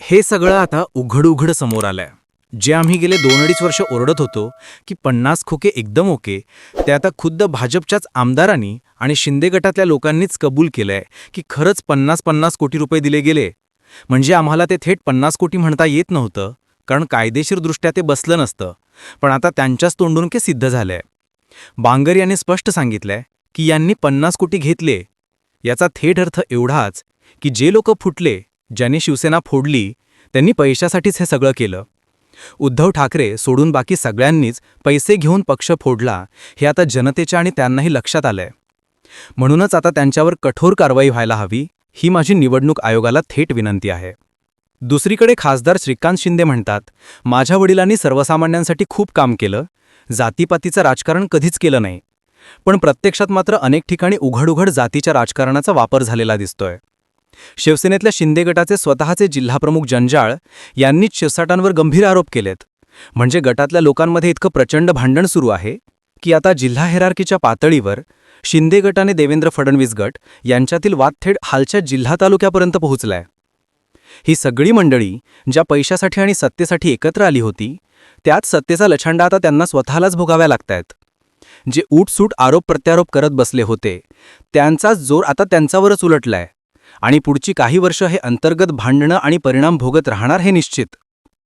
हे सगळं आता उघड समोर आलंय. जे आम्ही गेले 2-2.5 वर्ष ओरडत होतो की 50 खोके एकदम ओके, ते आता खुद्द भाजपच्याच आमदारांनी आणि शिंदे गटातल्या लोकांनीच कबूल केलंय की खरंच 50-50 कोटी रुपये दिले गेले. म्हणजे आम्हाला ते थेट 50 कोटी म्हणता येत नव्हतं, कारण कायदेशीरदृष्ट्या ते बसलं नसतं. पण आता त्यांच्याच तोंडून ते सिद्ध झालंय. बांगर यांनी स्पष्ट सांगितलंय की यांनी 50 कोटी घेतले. याचा थेट अर्थ एवढाच की जे लोक फुटले, ज्यांनी शिवसेना फोडली, त्यांनी पैशासाठीच हे सगळं केलं. उद्धव ठाकरे सोडून बाकी सगळ्यांनीच पैसे घेऊन पक्ष फोडला, हे आता जनतेच्या आणि त्यांनाही लक्षात आलंय. म्हणूनच आता त्यांच्यावर कठोर कारवाई व्हायला हवी, ही माझी निवडणूक आयोगाला थेट विनंती आहे. दुसरीकडे खासदार श्रीकांत शिंदे म्हणतात, माझ्या वडिलांनी सर्वसामान्यांसाठी खूप काम केलं, जातीपातीचं राजकारण कधीच केलं नाही. पण प्रत्यक्षात मात्र अनेक ठिकाणी उघड जातीच्या राजकारणाचा वापर झालेला दिसतोय. शिवसेनेतल्या शिंदे गटाचे स्वतःचे जिल्हाप्रमुख जंजाळ यांनीच शिवसाटांवर गंभीर आरोप केलेत. म्हणजे गटातल्या लोकांमध्ये इतकं प्रचंड भांडण सुरू आहे की आता जिल्हा हेरार्कीच्या पातळीवर शिंदे गटाने देवेंद्र फडणवीस गट यांच्यातील वाद थेट हालच्या जिल्हा तालुक्यापर्यंत पोहोचलाय. ही सगळी मंडळी ज्या पैशासाठी आणि सत्तेसाठी एकत्र आली होती, त्याच सत्तेचा लछांडा आता त्यांना स्वतःलाच भोगाव्या लागतायत. जे उठसूट आरोप प्रत्यारोप करत बसले होते, त्यांचाच जोर आता त्यांच्यावरच उलटलाय. आणि पुढची काही वर्ष हे अंतर्गत भांडणं आणि परिणाम भोगत राहणार हे निश्चित.